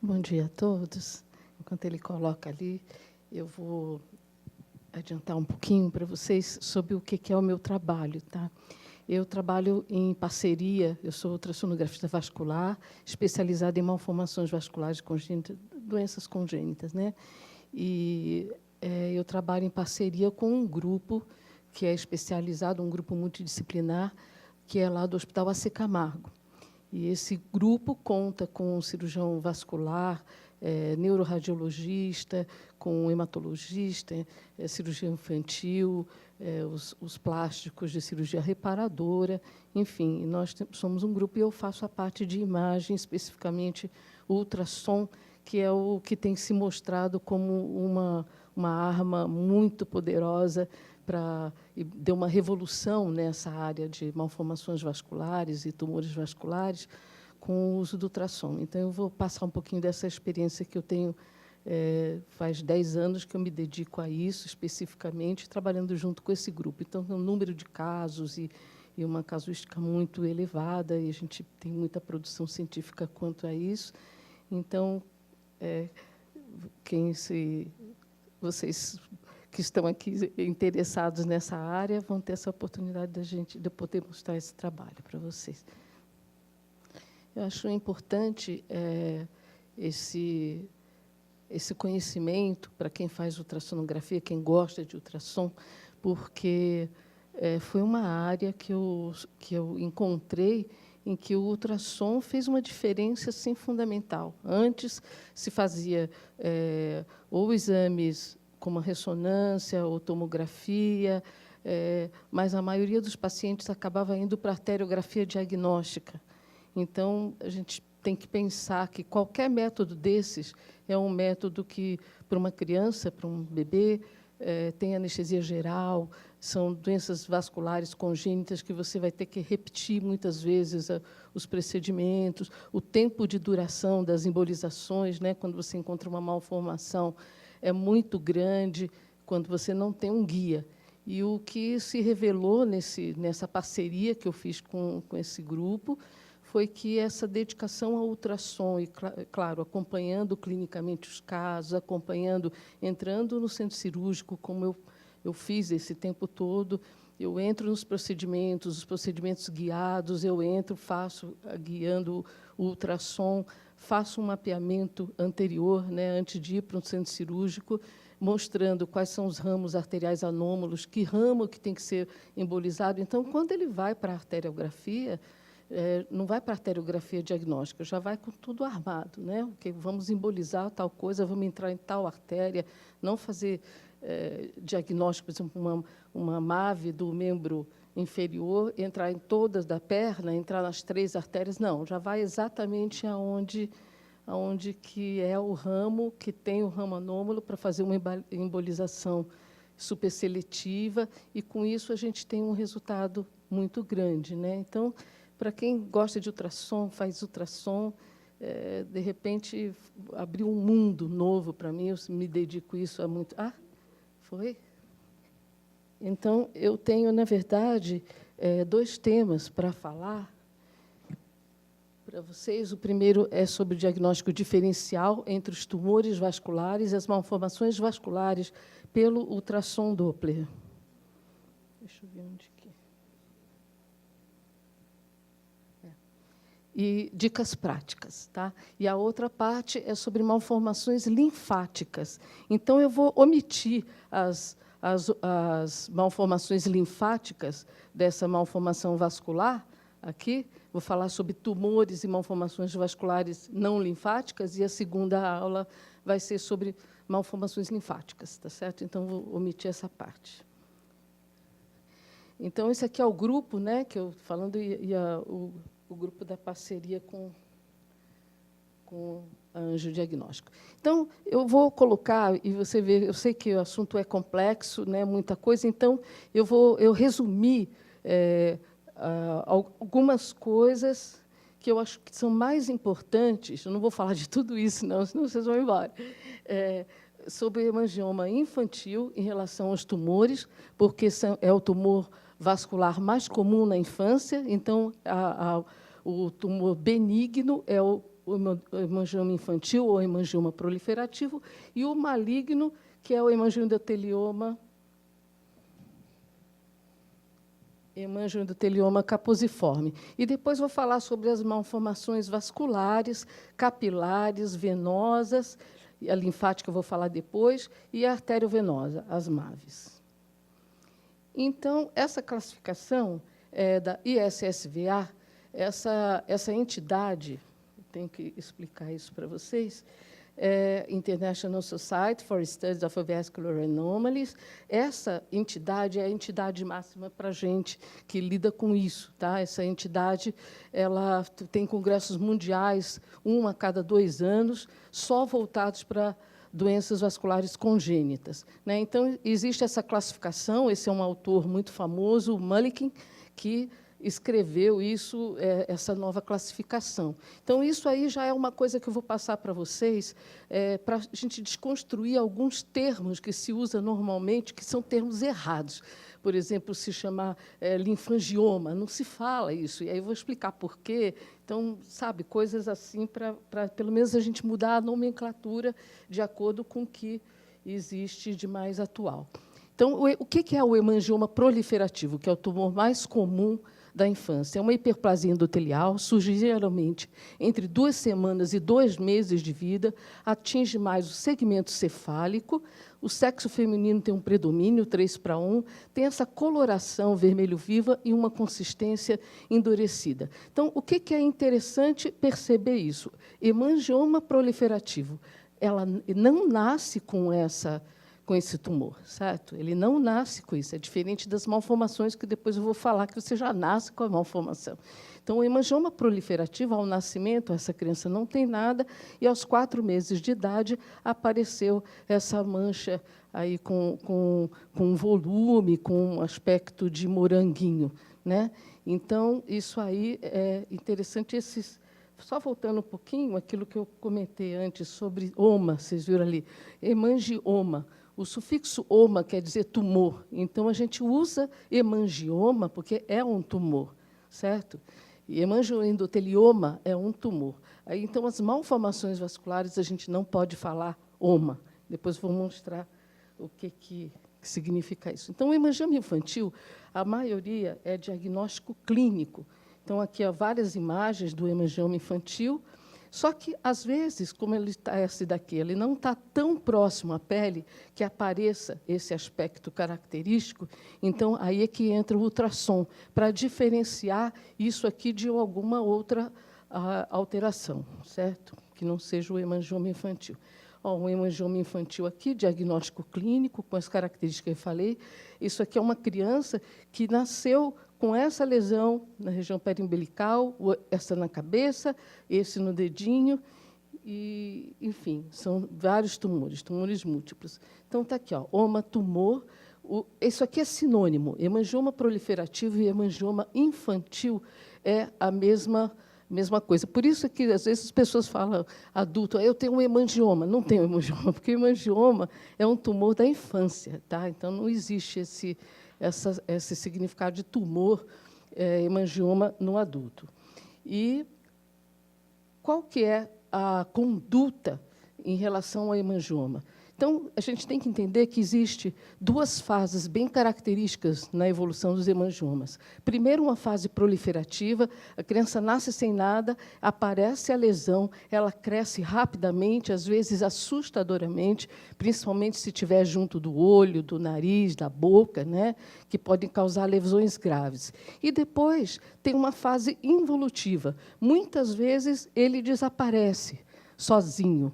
Bom dia a todos. Enquanto ele coloca ali, eu vou adiantar um pouquinho para vocês sobre o que é o meu trabalho. Tá? Eu trabalho em parceria, eu sou ultrassonografista vascular, especializada em malformações vasculares congênitas, doenças congênitas. Né? E eu trabalho em parceria com um grupo que é especializado, um grupo multidisciplinar, que é lá do Hospital AC Camargo. E esse grupo conta com um cirurgião vascular, neuroradiologista, com hematologista, cirurgia infantil, os plásticos de cirurgia reparadora, enfim, nós somos um grupo e eu faço a parte de imagem, especificamente ultrassom, que é o que tem se mostrado como uma arma muito poderosa e deu uma revolução nessa área de malformações vasculares e tumores vasculares com o uso do ultrassom. Então, eu vou passar um pouquinho dessa experiência que eu tenho, faz 10 anos que eu me dedico a isso, especificamente, trabalhando junto com esse grupo. Então, tem um número de casos e uma casuística muito elevada, e a gente tem muita produção científica quanto a isso. Então, vocês que estão aqui interessados nessa área vão ter essa oportunidade de eu poder mostrar esse trabalho para vocês. Eu acho importante esse conhecimento para quem faz ultrassonografia, quem gosta de ultrassom, porque foi uma área que eu encontrei em que o ultrassom fez uma diferença assim, fundamental. Antes se fazia ou exames como a ressonância ou tomografia, mas a maioria dos pacientes acabava indo para a arteriografia diagnóstica. Então, a gente tem que pensar que qualquer método desses é um método que, para uma criança, para um bebê, tem anestesia geral, são doenças vasculares congênitas que você vai ter que repetir muitas vezes os procedimentos, o tempo de duração das embolizações, né, quando você encontra uma malformação, é muito grande quando você não tem um guia. E o que se revelou nessa parceria que eu fiz com esse grupo foi que essa dedicação ao ultrassom, e, claro, acompanhando clinicamente os casos, entrando no centro cirúrgico, como eu fiz esse tempo todo, eu entro nos procedimentos, os procedimentos guiados, eu entro, faço, guiando o ultrassom, faço um mapeamento anterior, né, antes de ir para um centro cirúrgico, mostrando quais são os ramos arteriais anômalos, que ramo que tem que ser embolizado. Então, quando ele vai para a arteriografia, não vai para a arteriografia diagnóstica, já vai com tudo armado, né? Okay, vamos embolizar tal coisa, vamos entrar em tal artéria, não fazer diagnóstico, por exemplo, uma MAVE do membro inferior, entrar em todas da perna, entrar nas 3 artérias, não, já vai exatamente aonde que é o ramo, que tem o ramo anômalo, para fazer uma embolização superseletiva, e, com isso, a gente tem um resultado muito grande. Né? Então, para quem gosta de ultrassom, faz ultrassom, de repente, abriu um mundo novo para mim, eu me dedico a isso há muito... Ah, foi? Então, eu tenho, na verdade, 2 temas para falar para vocês. O primeiro é sobre o diagnóstico diferencial entre os tumores vasculares e as malformações vasculares pelo ultrassom Doppler. Deixa eu ver onde que... E dicas práticas. Tá? E a outra parte é sobre malformações linfáticas. Então, eu vou omitir as malformações linfáticas dessa malformação vascular, aqui, vou falar sobre tumores e malformações vasculares não linfáticas, e a segunda aula vai ser sobre malformações linfáticas, tá certo? Então, vou omitir essa parte. Então, esse aqui é o grupo, né, que eu falando, o grupo da parceria com a Anjo Diagnóstico. Então, eu vou colocar, e você vê, eu sei que o assunto é complexo, né, muita coisa, então, eu resumi algumas coisas que eu acho que são mais importantes. Eu não vou falar de tudo isso, não, senão vocês vão embora. Sobre hemangioma infantil em relação aos tumores, porque é o tumor vascular mais comum na infância. Então, o tumor benigno é o hemangioma infantil ou hemangioma proliferativo, e o maligno, que é o hemangiodotelioma caposiforme. E depois vou falar sobre as malformações vasculares, capilares, venosas, a linfática eu vou falar depois, e a arteriovenosa, as MAVs. Então, essa classificação da ISSVA, essa entidade, tenho que explicar isso para vocês, International Society for Studies of Vascular Anomalies. Essa entidade é a entidade máxima para a gente que lida com isso. Tá? Essa entidade ela tem congressos mundiais, um a cada 2 anos, só voltados para doenças vasculares congênitas. Né? Então, existe essa classificação, esse é um autor muito famoso, o Mulliken, que escreveu isso, essa nova classificação. Então, isso aí já é uma coisa que eu vou passar para vocês, para a gente desconstruir alguns termos que se usa normalmente, que são termos errados. Por exemplo, se chamar linfangioma, não se fala isso, e aí eu vou explicar por quê. Então, sabe, coisas assim, para pelo menos a gente mudar a nomenclatura de acordo com o que existe de mais atual. Então, o que é o hemangioma proliferativo, que é o tumor mais comum da infância? É uma hiperplasia endotelial, surge geralmente entre 2 semanas e 2 meses de vida, atinge mais o segmento cefálico, o sexo feminino tem um predomínio, 3:1, tem essa coloração vermelho-viva e uma consistência endurecida. Então, o que é interessante perceber isso? Hemangioma proliferativo, ela não nasce com esse tumor, certo? Ele não nasce com isso, é diferente das malformações, que depois eu vou falar que você já nasce com a malformação. Então, o hemangioma proliferativo, ao nascimento, essa criança não tem nada, e aos 4 meses de idade apareceu essa mancha aí com volume, com um aspecto de moranguinho. Né? Então, isso aí é interessante. Só voltando um pouquinho, aquilo que eu comentei antes sobre oma, vocês viram ali, hemangioma. O sufixo oma quer dizer tumor. Então, a gente usa hemangioma porque é um tumor, certo? E hemangioendotelioma é um tumor. Aí, então, as malformações vasculares, a gente não pode falar oma. Depois vou mostrar o que significa isso. Então, o hemangioma infantil, a maioria é diagnóstico clínico. Então, aqui há várias imagens do hemangioma infantil. Só que, às vezes, como ele está esse daqui, ele não está tão próximo à pele que apareça esse aspecto característico, então aí é que entra o ultrassom, para diferenciar isso aqui de alguma outra alteração, certo? Que não seja o hemangioma infantil. Um hemangioma infantil aqui, diagnóstico clínico, com as características que eu falei. Isso aqui é uma criança que nasceu com essa lesão na região periumbilical, essa na cabeça, esse no dedinho, e, enfim, são vários tumores múltiplos. Então, está aqui, oma, tumor. Isso aqui é sinônimo. Hemangioma proliferativo e hemangioma infantil é a mesma coisa. Por isso que, às vezes, as pessoas falam, adulto, eu tenho um hemangioma. Não tenho hemangioma, porque o hemangioma é um tumor da infância. Tá? Então, não existe esse significado de tumor, hemangioma no adulto. E qual que é a conduta em relação ao hemangioma? Então, a gente tem que entender que existe 2 fases bem características na evolução dos hemangiomas. Primeiro, uma fase proliferativa, a criança nasce sem nada, aparece a lesão, ela cresce rapidamente, às vezes assustadoramente, principalmente se estiver junto do olho, do nariz, da boca, né, que podem causar lesões graves. E depois tem uma fase involutiva. Muitas vezes ele desaparece sozinho.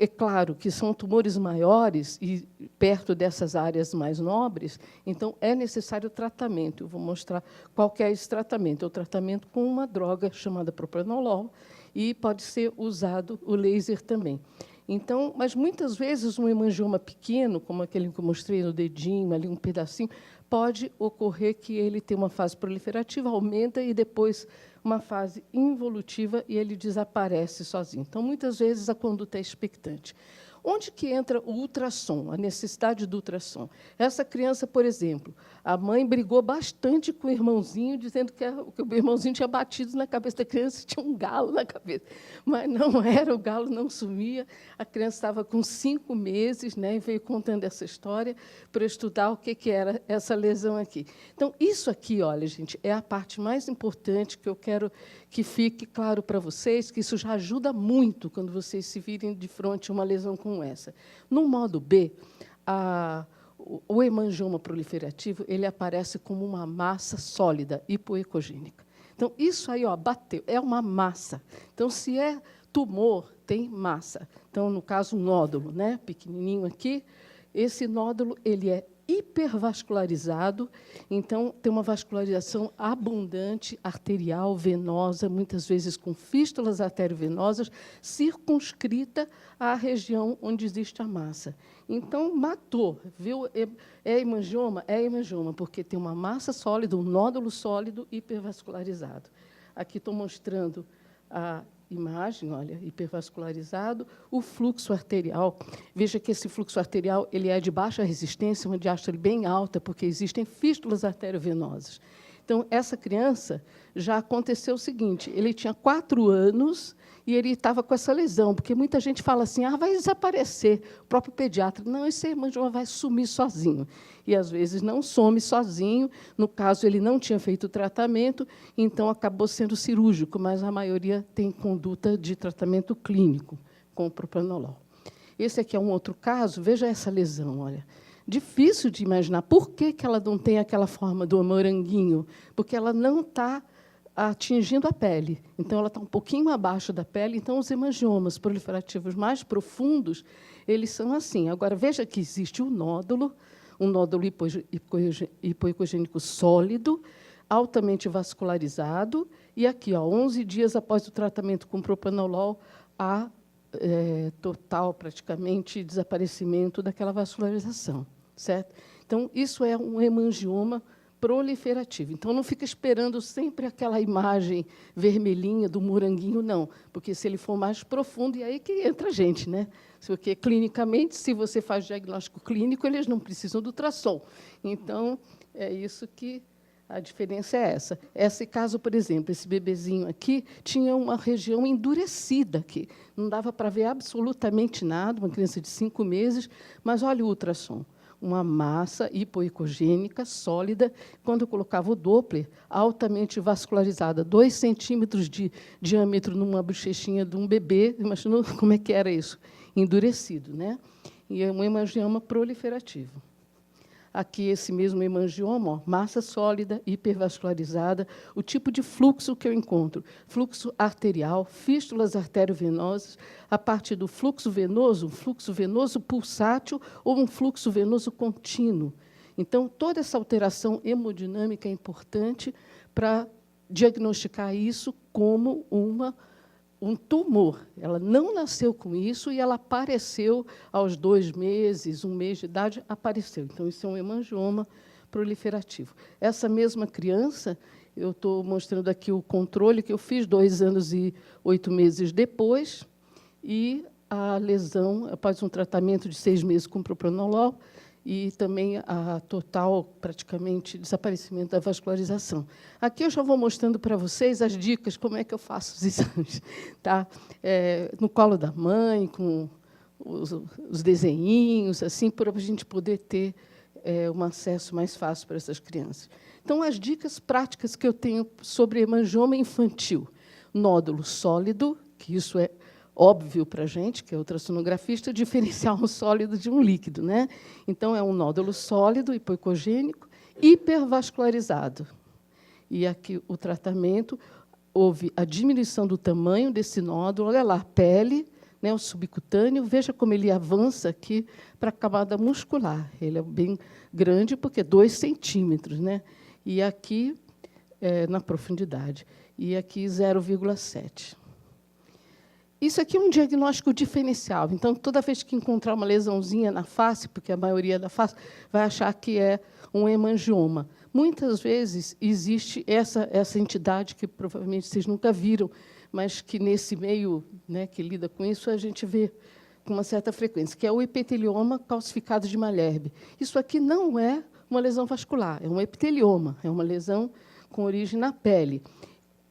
É claro que são tumores maiores e perto dessas áreas mais nobres, então é necessário tratamento. Eu vou mostrar qual que é esse tratamento. É o tratamento com uma droga chamada propranolol e pode ser usado o laser também. Então, mas muitas vezes um hemangioma pequeno, como aquele que eu mostrei no dedinho, ali um pedacinho, pode ocorrer que ele tem uma fase proliferativa, aumenta e depois uma fase involutiva e ele desaparece sozinho. Então, muitas vezes, a conduta é expectante. Onde que entra o ultrassom, a necessidade do ultrassom? Essa criança, por exemplo, a mãe brigou bastante com o irmãozinho, dizendo que o irmãozinho tinha batido na cabeça da criança e tinha um galo na cabeça. Mas não era, o galo não sumia. A criança estava com 5 meses, né, e veio contando essa história para estudar o que era essa lesão aqui. Então, isso aqui, olha, gente, é a parte mais importante que eu quero que fique claro para vocês, que isso já ajuda muito quando vocês se virem de frente a uma lesão como essa. No modo B, o hemangioma proliferativo ele aparece como uma massa sólida, hipoecogênica. Então, isso aí, ó, bateu, é uma massa. Então, se é tumor, tem massa. Então, no caso, um nódulo, né, pequenininho aqui, esse nódulo ele é hipervascularizado, então tem uma vascularização abundante, arterial, venosa, muitas vezes com fístulas arteriovenosas, circunscrita à região onde existe a massa. Então, matou, viu? É hemangioma? É hemangioma, porque tem uma massa sólida, um nódulo sólido hipervascularizado. Aqui estou mostrando a imagem, olha, hipervascularizado, o fluxo arterial. Veja que esse fluxo arterial ele é de baixa resistência, uma diástole bem alta, porque existem fístulas arteriovenosas. Então, essa criança, já aconteceu o seguinte, ele tinha 4 anos e ele estava com essa lesão, porque muita gente fala assim, vai desaparecer. O próprio pediatra, não, esse hemangioma vai sumir sozinho. E, às vezes, não some sozinho. No caso, ele não tinha feito o tratamento, então acabou sendo cirúrgico, mas a maioria tem conduta de tratamento clínico com o propranolol. Esse aqui é um outro caso, veja essa lesão, olha. Difícil de imaginar. Por que ela não tem aquela forma do moranguinho? Porque ela não está atingindo a pele. Então, ela está um pouquinho abaixo da pele. Então, os hemangiomas proliferativos mais profundos, eles são assim. Agora, veja que existe um nódulo hipoecogênico sólido, altamente vascularizado, e aqui, 11 dias após o tratamento com propranolol, há total, praticamente, desaparecimento daquela vascularização. Certo? Então, isso é um hemangioma proliferativo. Então, não fica esperando sempre aquela imagem vermelhinha do moranguinho, não, porque, se ele for mais profundo, e aí que entra a gente, né? Porque, clinicamente, se você faz diagnóstico clínico, eles não precisam do ultrassom. Então, é isso que a diferença é essa. Esse caso, por exemplo, esse bebezinho aqui tinha uma região endurecida aqui. Não dava para ver absolutamente nada, uma criança de 5 meses, mas olha o ultrassom. Uma massa hipoecogênica, sólida, quando eu colocava o Doppler, altamente vascularizada, 2 centímetros de diâmetro numa bochechinha de um bebê, imaginou como é que era isso? Endurecido, né? E é um hemangioma proliferativo. Aqui, esse mesmo hemangioma, ó, massa sólida, hipervascularizada, o tipo de fluxo que eu encontro, fluxo arterial, fístulas arteriovenosas, a partir do fluxo venoso, um fluxo venoso pulsátil ou um fluxo venoso contínuo. Então, toda essa alteração hemodinâmica é importante para diagnosticar isso como um tumor. Ela não nasceu com isso e ela apareceu aos 2 meses, 1 mês de idade, apareceu. Então, isso é um hemangioma proliferativo. Essa mesma criança, eu estou mostrando aqui o controle que eu fiz 2 anos e 8 meses depois, e a lesão, após um tratamento de 6 meses com propranolol, e também a total, praticamente, desaparecimento da vascularização. Aqui eu já vou mostrando para vocês as dicas, como é que eu faço os exames. Tá? No colo da mãe, com os desenhinhos, assim, para a gente poder ter um acesso mais fácil para essas crianças. Então, as dicas práticas que eu tenho sobre hemangioma infantil. Nódulo sólido, que isso é óbvio para a gente, que é ultrassonografista, diferenciar um sólido de um líquido, né? Então, é um nódulo sólido, hipoecogênico, hipervascularizado. E aqui o tratamento, houve a diminuição do tamanho desse nódulo, olha lá, a pele, né, o subcutâneo, veja como ele avança aqui para a camada muscular. Ele é bem grande, porque 2 centímetros, né? E aqui, na profundidade. E aqui, 0,7. Isso aqui é um diagnóstico diferencial. Então, toda vez que encontrar uma lesãozinha na face, porque a maioria da face vai achar que é um hemangioma. Muitas vezes existe essa entidade que provavelmente vocês nunca viram, mas que nesse meio, né, que lida com isso, a gente vê com uma certa frequência, que é o epitelioma calcificado de Malherbe. Isso aqui não é uma lesão vascular, é um epitelioma, é uma lesão com origem na pele.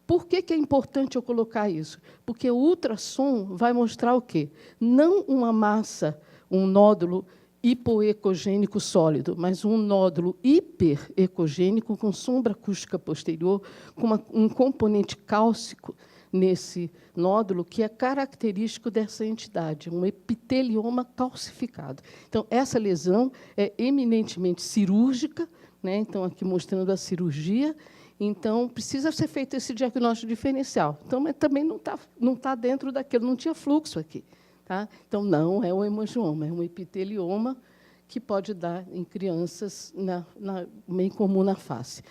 Por que é importante eu colocar isso? Porque o ultrassom vai mostrar o quê? Não uma massa, um nódulo hipoecogênico sólido, mas um nódulo hiperecogênico com sombra acústica posterior, com um componente cálcico nesse nódulo, que é característico dessa entidade, um epitelioma calcificado. Então, essa lesão é eminentemente cirúrgica, né? Então, aqui mostrando a cirurgia. Então, precisa ser feito esse diagnóstico diferencial. Então, mas também não tá dentro daquilo, não tinha fluxo aqui. Tá? Então, não é um hemangioma, é um epitelioma que pode dar em crianças bem comum na face.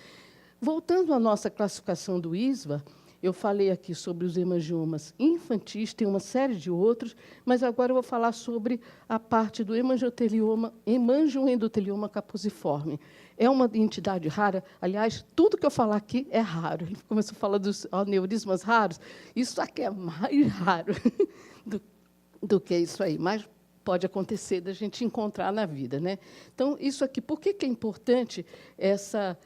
Voltando à nossa classificação do ISVA, eu falei aqui sobre os hemangiomas infantis, tem uma série de outros, mas agora eu vou falar sobre a parte do hemangioendotelioma caposiforme. É uma entidade rara. Aliás, tudo que eu falar aqui é raro. Ele começou a falar dos aneurismas raros. Isso aqui é mais raro do que isso aí, mas pode acontecer da gente encontrar na vida, né? Então, isso aqui, por que é importante essa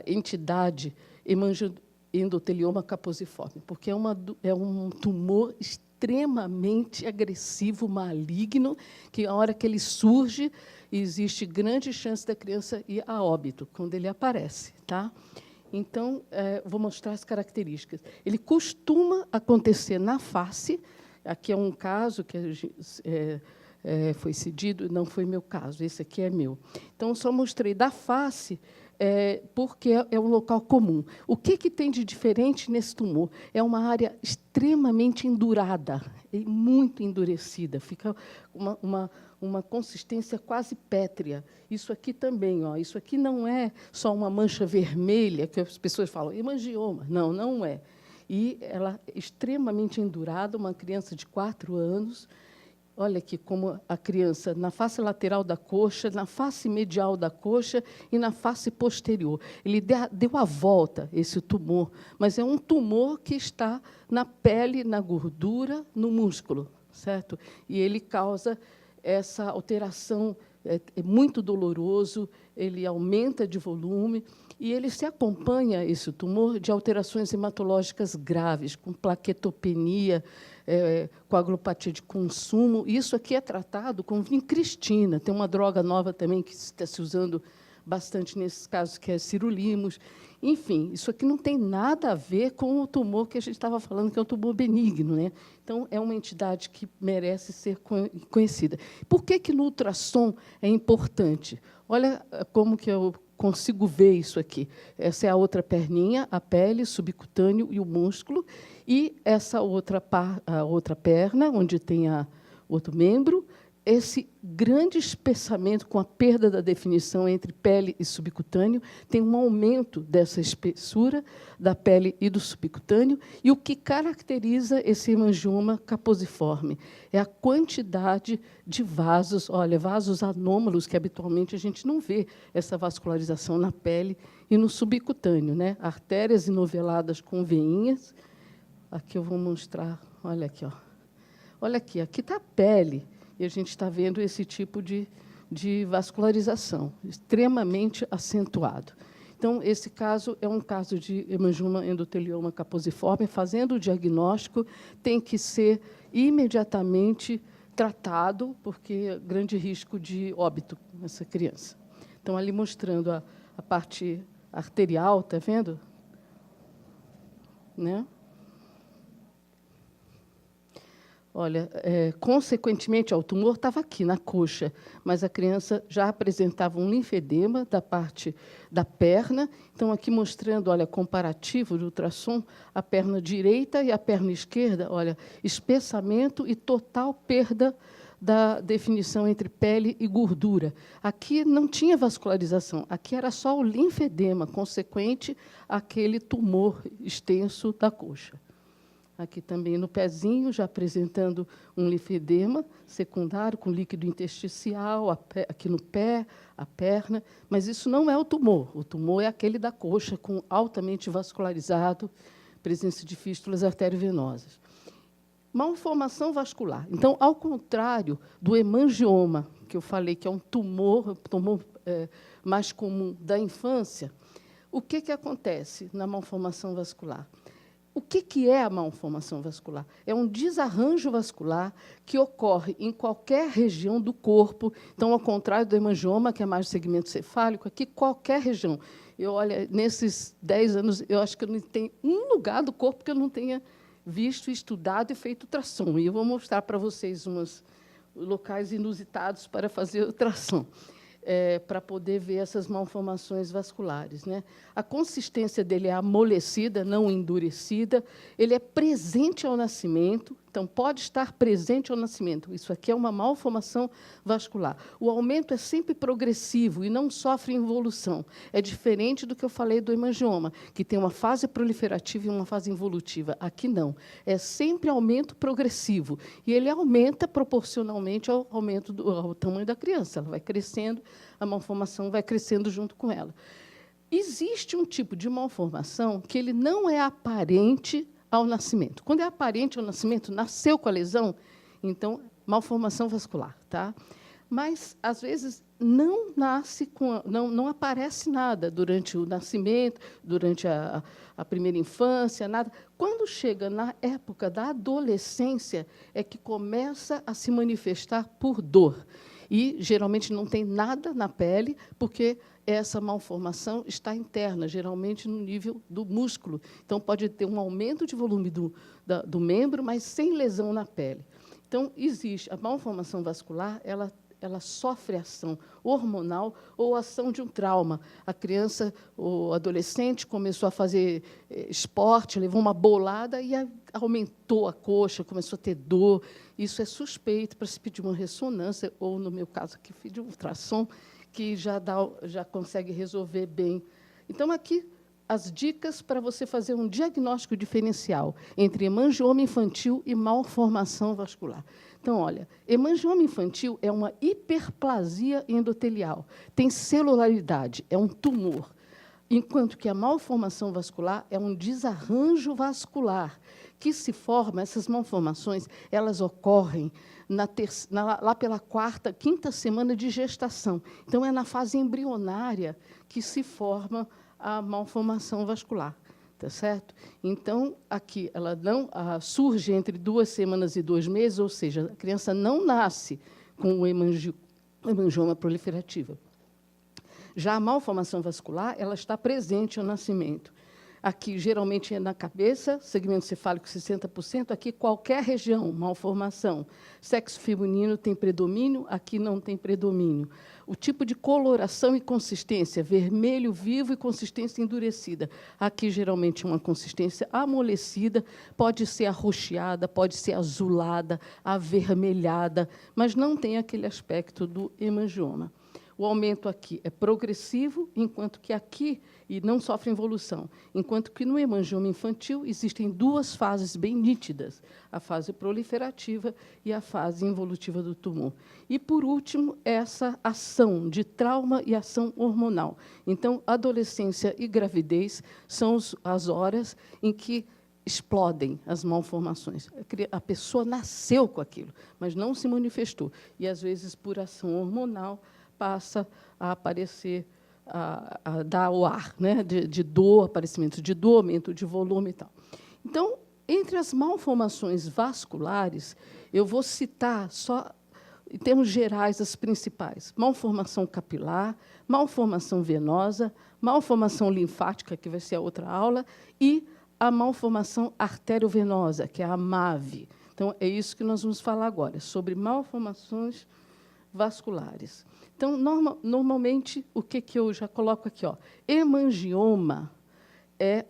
entidade hemangioendotelioma caposiforme? Porque é um tumor extremamente agressivo, maligno, que, a hora que ele surge, existe grande chance da criança ir a óbito, quando ele aparece. Tá? Então, vou mostrar as características. Ele costuma acontecer na face. Aqui é um caso que foi cedido, não foi meu caso, esse aqui é meu. Então, só mostrei da face, porque é um local comum. O que tem de diferente nesse tumor? É uma área extremamente endurada, muito endurecida, fica uma consistência quase pétrea. Isso aqui também, ó, isso aqui não é só uma mancha vermelha, que as pessoas falam, hemangioma. Não, não é. E ela é extremamente endurada, uma criança de 4 anos. Olha aqui como a criança, na face lateral da coxa, na face medial da coxa e na face posterior. Ele deu a volta, esse tumor, mas é um tumor que está na pele, na gordura, no músculo, certo? E ele causa essa alteração, é muito doloroso, ele aumenta de volume, e ele se acompanha, esse tumor, de alterações hematológicas graves, com plaquetopenia, coagulopatia de consumo. Isso aqui é tratado com vincristina. Tem uma droga nova também que está se usando bastante nesses casos, que é sirolimus. Enfim, isso aqui não tem nada a ver com o tumor que a gente estava falando, que é um tumor benigno, né? Então, é uma entidade que merece ser conhecida. Por que no ultrassom é importante? Olha como que eu consigo ver isso aqui. Essa é a outra perninha, a pele, subcutâneo e o músculo. E essa a outra perna, onde tem outro membro, esse grande espessamento com a perda da definição entre pele e subcutâneo, tem um aumento dessa espessura da pele e do subcutâneo, e o que caracteriza esse hemangioma caposiforme é a quantidade de vasos, olha, vasos anômalos, que habitualmente a gente não vê essa vascularização na pele e no subcutâneo, né? Artérias enoveladas com veinhas. Aqui eu vou mostrar, olha aqui, ó. Olha aqui está a pele, e a gente está vendo esse tipo de vascularização, extremamente acentuado. Então, esse caso é um caso de hemangioma endotelioma caposiforme. Fazendo o diagnóstico, tem que ser imediatamente tratado, porque grande risco de óbito nessa criança. Então, ali mostrando a parte arterial, está vendo? Né? Olha, consequentemente, o tumor estava aqui, na coxa, mas a criança já apresentava um linfedema da parte da perna. Então, aqui mostrando, olha, comparativo de ultrassom, a perna direita e a perna esquerda, olha, espessamento e total perda da definição entre pele e gordura. Aqui não tinha vascularização, aqui era só o linfedema, consequente àquele tumor extenso da coxa. Aqui também no pezinho, já apresentando um linfedema secundário com líquido intersticial, aqui no pé, a perna, mas isso não é o tumor é aquele da coxa, com altamente vascularizado, presença de fístulas arteriovenosas. Malformação vascular. Então, ao contrário do hemangioma, que eu falei que é um tumor mais comum da infância, o que acontece na malformação vascular? O que é a malformação vascular? É um desarranjo vascular que ocorre em qualquer região do corpo. Então, ao contrário do hemangioma, que é mais segmento cefálico, aqui qualquer região. Olha, nesses 10 anos, eu acho que não tem um lugar do corpo que eu não tenha visto, estudado e feito ultrassom. E eu vou mostrar para vocês uns locais inusitados para fazer ultrassom, para poder ver essas malformações vasculares, né? A consistência dele é amolecida, não endurecida. Ele é presente ao nascimento, então pode estar presente ao nascimento. Isso aqui é uma malformação vascular. O aumento é sempre progressivo e não sofre involução. É diferente do que eu falei do hemangioma, que tem uma fase proliferativa e uma fase involutiva. Aqui não. É sempre aumento progressivo. E ele aumenta proporcionalmente ao aumento ao tamanho da criança. Ela vai crescendo, a malformação vai crescendo junto com ela. Existe um tipo de malformação que ele não é aparente ao nascimento. Quando é aparente ao nascimento, nasceu com a lesão, então, malformação vascular. Tá? Mas, às vezes, não nasce não aparece nada durante o nascimento, durante a primeira infância, nada. Quando chega na época da adolescência, é que começa a se manifestar por dor. E, geralmente, não tem nada na pele, porque essa malformação está interna, geralmente no nível do músculo. Então, pode ter um aumento de volume do membro, mas sem lesão na pele. Então, existe a malformação vascular, ela sofre ação hormonal ou ação de um trauma. A criança ou adolescente começou a fazer esporte, levou uma bolada e aumentou a coxa, começou a ter dor. Isso é suspeito para se pedir uma ressonância, ou, no meu caso, aqui, pedir um ultrassom, que já consegue resolver bem. Então, aqui, as dicas para você fazer um diagnóstico diferencial entre hemangioma infantil e malformação vascular. Então, olha, hemangioma infantil é uma hiperplasia endotelial, tem celularidade, é um tumor, enquanto que a malformação vascular é um desarranjo vascular que se forma. Essas malformações, elas ocorrem lá pela quarta, quinta semana de gestação. Então, é na fase embrionária que se forma a malformação vascular. Tá certo? Então, aqui, ela não surge entre 2 semanas e 2 meses, ou seja, a criança não nasce com o hemangioma proliferativo. Já a malformação vascular, ela está presente ao nascimento. Aqui, geralmente, é na cabeça, segmento cefálico 60%, aqui qualquer região, malformação. Sexo feminino tem predomínio, aqui não tem predomínio. O tipo de coloração e consistência, vermelho vivo e consistência endurecida. Aqui, geralmente, uma consistência amolecida, pode ser arroxeada, pode ser azulada, avermelhada, mas não tem aquele aspecto do hemangioma. O aumento aqui é progressivo, enquanto que aqui, e não sofre involução, enquanto que no hemangioma infantil existem 2 fases bem nítidas, a fase proliferativa e a fase involutiva do tumor. E, por último, essa ação de trauma e ação hormonal. Então, adolescência e gravidez são as horas em que explodem as malformações. A pessoa nasceu com aquilo, mas não se manifestou. E, às vezes, por ação hormonal, passa a aparecer, a dar o ar, né, de dor, aparecimento de dor, aumento de volume e tal. Então, entre as malformações vasculares, eu vou citar só, em termos gerais, as principais: malformação capilar, malformação venosa, malformação linfática, que vai ser a outra aula, e a malformação arteriovenosa, que é a MAV. Então, é isso que nós vamos falar agora, sobre malformações vasculares. Então, normalmente, o que eu já coloco aqui? Hemangioma é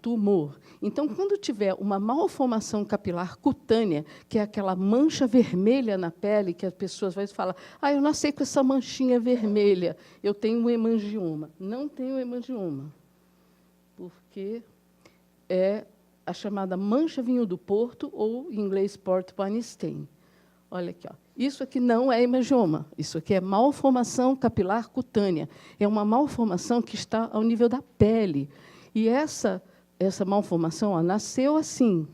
tumor. Então, quando tiver uma malformação capilar cutânea, que é aquela mancha vermelha na pele, que as pessoas às vezes falam: eu nasci com essa manchinha vermelha, eu tenho um hemangioma. Não tenho hemangioma, porque é a chamada mancha vinho do Porto, ou, em inglês, Port-Wine Stain. Olha aqui, Isso aqui não é hemangioma, isso aqui é malformação capilar cutânea. É uma malformação que está ao nível da pele. E essa essa malformação, ó, nasceu assim.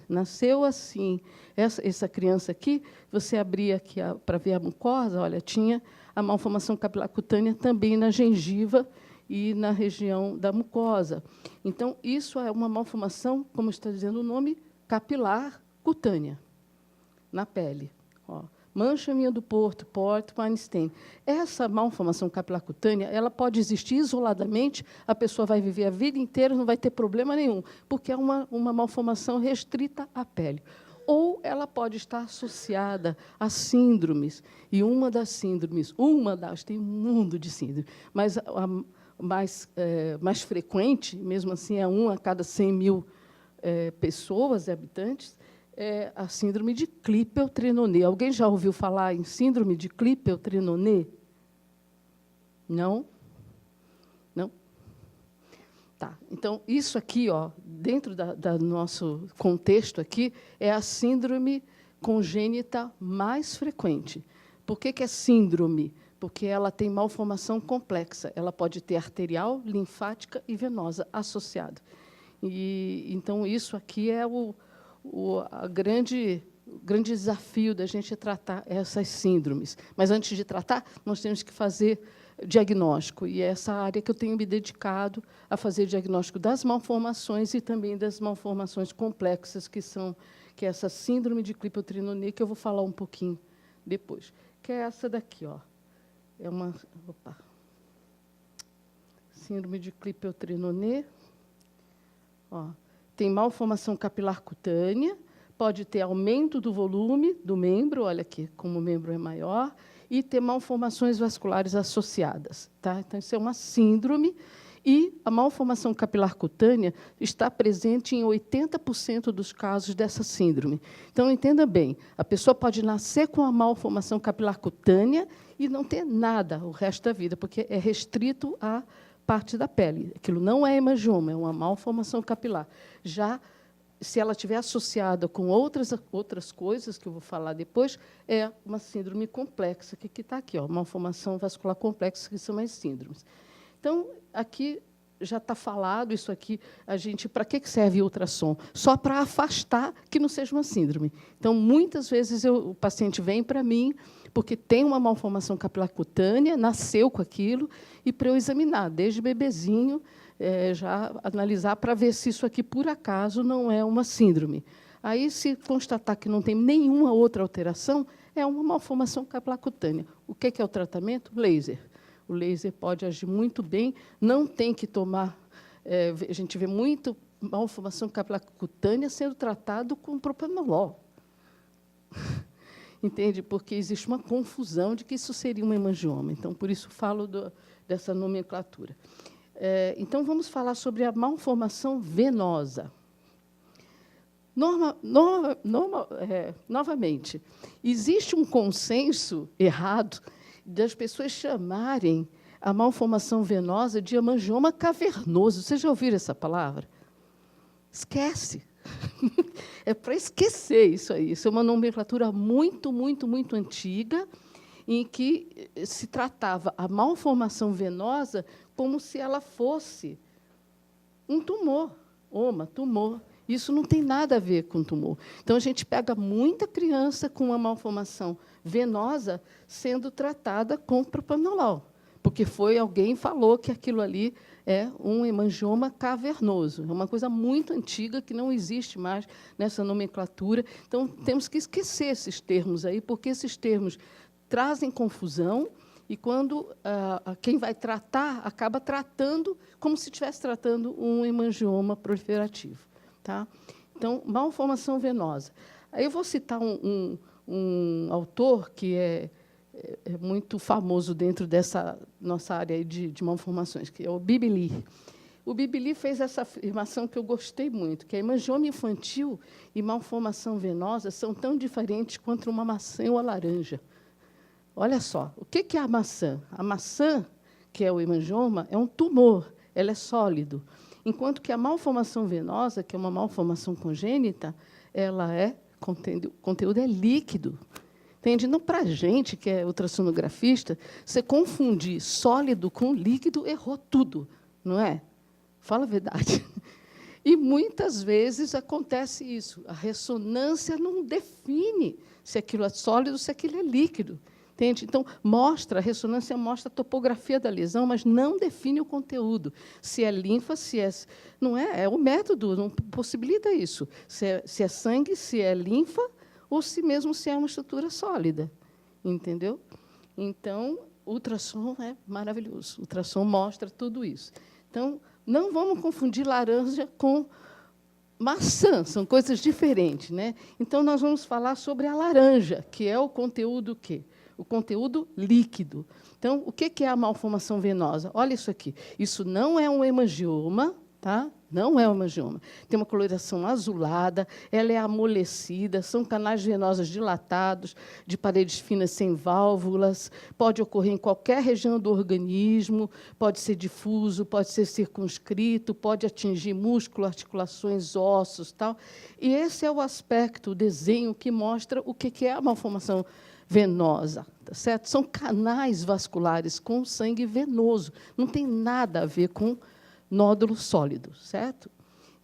Essa criança aqui, você abria aqui para ver a mucosa, olha, tinha a malformação capilar cutânea também na gengiva e na região da mucosa. Então, isso é uma malformação, como está dizendo o nome, capilar cutânea, na pele. Ó, mancha minha do Porto, Weinstein. Essa malformação capilar cutânea, ela pode existir isoladamente, a pessoa vai viver a vida inteira, não vai ter problema nenhum, porque é uma malformação restrita à pele. Ou ela pode estar associada a síndromes, e uma das, tem um mundo de síndromes, mas a mais frequente, mesmo assim, é 1 a cada 100 mil pessoas, habitantes, é a síndrome de Klippel-Trenaunay. Alguém já ouviu falar em síndrome de Klippel-Trenaunay? Não? Não? Tá. Então, isso aqui, ó, dentro do nosso contexto aqui, é a síndrome congênita mais frequente. Por que é síndrome? Porque ela tem malformação complexa. Ela pode ter arterial, linfática e venosa associado. Então, isso aqui é o grande desafio da gente tratar essas síndromes. Mas, antes de tratar, nós temos que fazer diagnóstico. E é essa área que eu tenho me dedicado a fazer diagnóstico das malformações e também das malformações complexas, que é essa síndrome de Klippel-Trenaunay, que eu vou falar um pouquinho depois. Que é essa daqui, ó. É uma síndrome de Klippel-Trenaunay. Ó, tem malformação capilar cutânea, pode ter aumento do volume do membro, olha aqui, como o membro é maior, e ter malformações vasculares associadas. Tá? Então, isso é uma síndrome, e a malformação capilar cutânea está presente em 80% dos casos dessa síndrome. Então, entenda bem, a pessoa pode nascer com a malformação capilar cutânea e não ter nada o resto da vida, porque é restrito à parte da pele. Aquilo não é hemangioma, é uma malformação capilar. Já, se ela estiver associada com outras coisas, que eu vou falar depois, é uma síndrome complexa, que está aqui, ó, malformação vascular complexa, que são as síndromes. Então, aqui já está falado isso aqui. Para que serve o ultrassom? Só para afastar que não seja uma síndrome. Então, muitas vezes o paciente vem para mim porque tem uma malformação capilar cutânea, nasceu com aquilo, e para eu examinar, desde bebezinho, já analisar para ver se isso aqui, por acaso, não é uma síndrome. Aí, se constatar que não tem nenhuma outra alteração, é uma malformação capilar cutânea. O que é o tratamento? Laser. O laser pode agir muito bem, não tem que tomar... a gente vê muito malformação capilar cutânea sendo tratado com propranolol. Entende? Porque existe uma confusão de que isso seria um hemangioma. Então, por isso, falo dessa nomenclatura. Então, vamos falar sobre a malformação venosa. Novamente, existe um consenso errado das pessoas chamarem a malformação venosa de hemangioma cavernoso. Vocês já ouviram essa palavra? Esquece. É para esquecer isso aí. Isso é uma nomenclatura muito, muito, muito antiga, em que se tratava a malformação venosa como se ela fosse um tumor, tumor. Isso não tem nada a ver com tumor. Então, a gente pega muita criança com uma malformação venosa sendo tratada com propranolol, porque alguém falou que aquilo ali é um hemangioma cavernoso. É uma coisa muito antiga que não existe mais nessa nomenclatura. Então, temos que esquecer esses termos aí, porque esses termos trazem confusão, e quando quem vai tratar acaba tratando como se estivesse tratando um hemangioma proliferativo. Tá? Então, malformação venosa. Aí eu vou citar um autor que é muito famoso dentro dessa nossa área de malformações, que é o Bibi Lee. O Bibi Lee fez essa afirmação que eu gostei muito, que a hemangioma infantil e malformação venosa são tão diferentes quanto uma maçã ou a laranja. Olha só, o que é a maçã? A maçã, que é o hemangioma, é um tumor, ela é sólido. Enquanto que a malformação venosa, que é uma malformação congênita, conteúdo é líquido. Entende? Não, para a gente, que é ultrassonografista, você confundir sólido com líquido, errou tudo, não é? Fala a verdade. E, muitas vezes, acontece isso. A ressonância não define se aquilo é sólido ou se aquilo é líquido. Entende? Então, a ressonância mostra a topografia da lesão, mas não define o conteúdo. Se é linfa, se é... Não é? É o método, não possibilita isso. Se é sangue, se é linfa, ou se é uma estrutura sólida. Entendeu? Então, o ultrassom é maravilhoso. O ultrassom mostra tudo isso. Então, não vamos confundir laranja com maçã, são coisas diferentes, né? Então, nós vamos falar sobre a laranja, que é o conteúdo o quê? O conteúdo líquido. Então, o que é a malformação venosa? Olha isso aqui. Isso não é um hemangioma, tá? Não é um hemangioma. Tem uma coloração azulada, ela é amolecida, são canais venosos dilatados, de paredes finas sem válvulas, pode ocorrer em qualquer região do organismo, pode ser difuso, pode ser circunscrito, pode atingir músculo, articulações, ossos, tal. E esse é o aspecto, o desenho que mostra o que é a malformação venosa, tá certo? São canais vasculares com sangue venoso, não tem nada a ver com nódulo sólido, certo?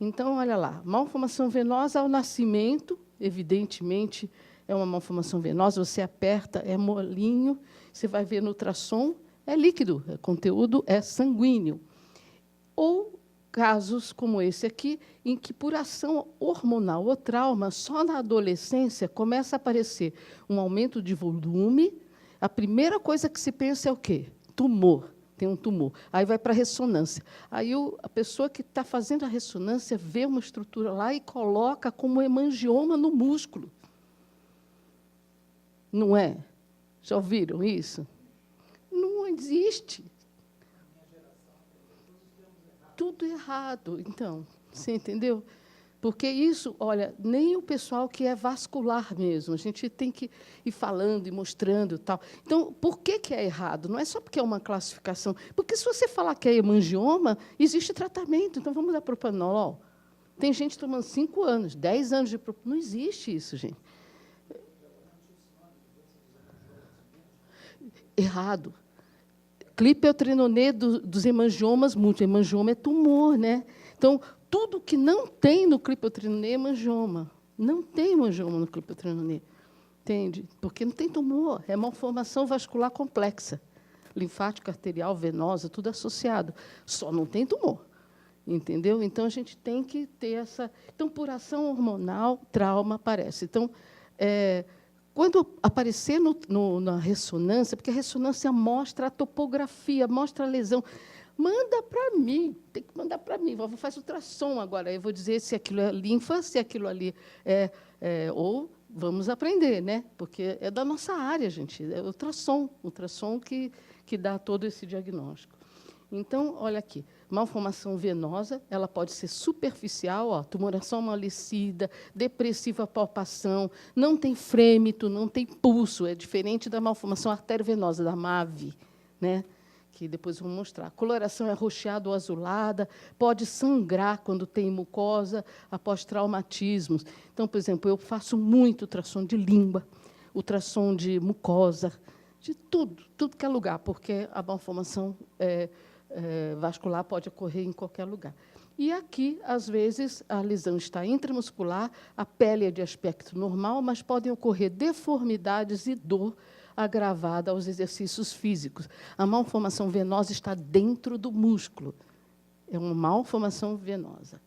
Então, olha lá, malformação venosa ao nascimento, evidentemente, é uma malformação venosa, você aperta, é molinho, você vai ver no ultrassom, é líquido, o conteúdo é sanguíneo. Ou casos como esse aqui, em que, por ação hormonal ou trauma, só na adolescência começa a aparecer um aumento de volume, a primeira coisa que se pensa é o quê? Tumor. Tem um tumor. Aí vai para a ressonância. Aí a pessoa que está fazendo a ressonância vê uma estrutura lá e coloca como hemangioma no músculo. Não é? Já ouviram isso? Não existe. Tudo errado. Então, você entendeu? Porque isso, olha, nem o pessoal que é vascular mesmo, a gente tem que ir falando e mostrando e tal. Então, por que é errado? Não é só porque é uma classificação. Porque, se você falar que é hemangioma, existe tratamento. Então, vamos dar propranolol. Tem gente tomando 5 anos, 10 anos de propranolol. Não existe isso, gente. Errado. Clipeotrinonê dos hemangiomas múltiplos. Hemangioma é tumor, né? Então, tudo que não tem no clipeotrinonê é hemangioma. Não tem hemangioma no clipeotrinonê. Entende? Porque não tem tumor. É malformação vascular complexa. Linfática, arterial, venosa, tudo associado. Só não tem tumor. Entendeu? Então, a gente tem que ter essa... Então, por ação hormonal, trauma aparece. Então, quando aparecer na ressonância, porque a ressonância mostra a topografia, mostra a lesão, manda para mim, tem que mandar para mim. Faz ultrassom agora, eu vou dizer se aquilo é linfa, se aquilo ali ou vamos aprender, né? Porque é da nossa área, gente, é ultrassom que dá todo esse diagnóstico. Então, olha aqui, malformação venosa, ela pode ser superficial, ó, tumoração amolecida, depressiva palpação, não tem frêmito, não tem pulso, é diferente da malformação arteriovenosa, da MAVE, né? Que depois eu vou mostrar. A coloração é roxeada ou azulada, pode sangrar quando tem mucosa, após traumatismos. Então, por exemplo, eu faço muito ultrassom de língua, ultrassom de mucosa, de tudo que é lugar, porque a malformação vascular pode ocorrer em qualquer lugar. E aqui, às vezes, a lesão está intramuscular, a pele é de aspecto normal, mas podem ocorrer deformidades e dor agravada aos exercícios físicos. A malformação venosa está dentro do músculo. É uma malformação venosa.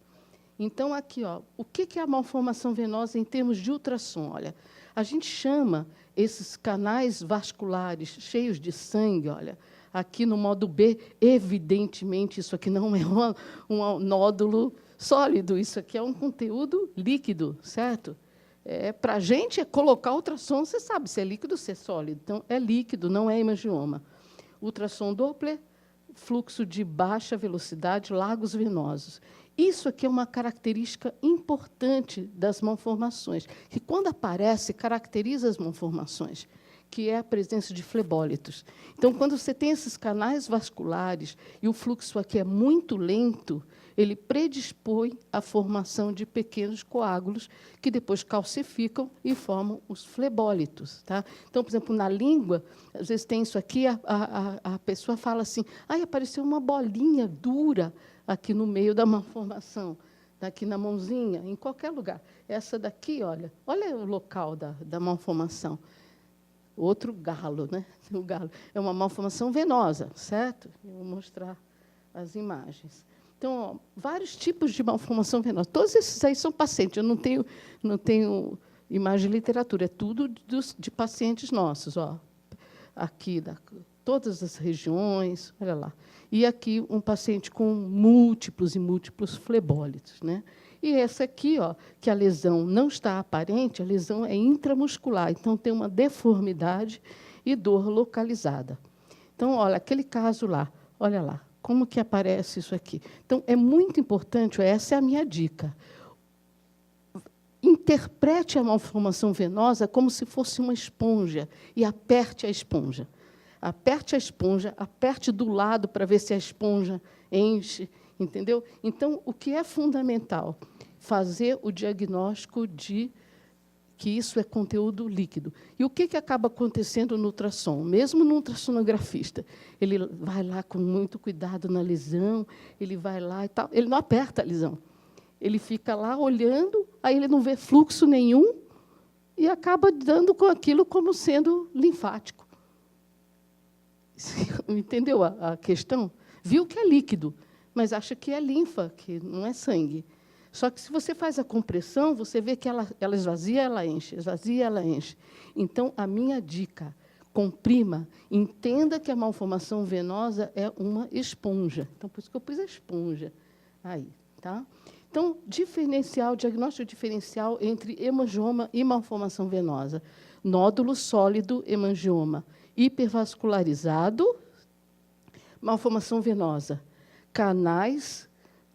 Então, aqui, ó, o que é a malformação venosa em termos de ultrassom? Olha, a gente chama esses canais vasculares cheios de sangue, olha, aqui no modo B, evidentemente, isso aqui não é um nódulo sólido, isso aqui é um conteúdo líquido, certo? Para a gente, colocar ultrassom, você sabe se é líquido ou se é sólido. Então, é líquido, não é hemangioma. Ultrassom Doppler, fluxo de baixa velocidade, lagos venosos. Isso aqui é uma característica importante das malformações, que, quando aparece, caracteriza as malformações, que é a presença de flebólitos. Então, quando você tem esses canais vasculares e o fluxo aqui é muito lento, ele predispõe à formação de pequenos coágulos que depois calcificam e formam os flebólitos. Tá? Então, por exemplo, na língua, às vezes tem isso aqui, a pessoa fala assim, apareceu uma bolinha dura aqui no meio da malformação. aqui na mãozinha, em qualquer lugar. Essa daqui, olha o local da malformação. Outro galo, né? O galo é uma malformação venosa, certo? Eu vou mostrar as imagens. Então, ó, vários tipos de malformação venosa. Todos esses aí são pacientes. Eu não tenho imagem de literatura, é tudo de pacientes nossos, ó. Aqui, todas as regiões, olha lá. E aqui um paciente com múltiplos e múltiplos flebólitos, né? E essa aqui, ó, que a lesão não está aparente, a lesão é intramuscular, então tem uma deformidade e dor localizada. Então, olha, aquele caso lá, olha lá, como que aparece isso aqui. Então, é muito importante, essa é a minha dica. Interprete a malformação venosa como se fosse uma esponja e aperte a esponja. Aperte a esponja, aperte do lado para ver se a esponja enche, entendeu? Então, o que é fundamental? Fazer o diagnóstico de que isso é conteúdo líquido. E o que acaba acontecendo no ultrassom? Mesmo no ultrassonografista, ele vai lá com muito cuidado na lesão, ele vai lá e tal, ele não aperta a lesão. Ele fica lá olhando, aí ele não vê fluxo nenhum e acaba dando com aquilo como sendo linfático. Entendeu a questão? Viu que é líquido, mas acha que é linfa, que não é sangue. Só que, se você faz a compressão, você vê que ela esvazia, ela enche, esvazia, ela enche. Então, a minha dica, comprima, entenda que a malformação venosa é uma esponja. Então, por isso que eu pus a esponja aí. Tá? Então, diagnóstico diferencial entre hemangioma e malformação venosa. Nódulo sólido, hemangioma. Hipervascularizado, malformação venosa. Canais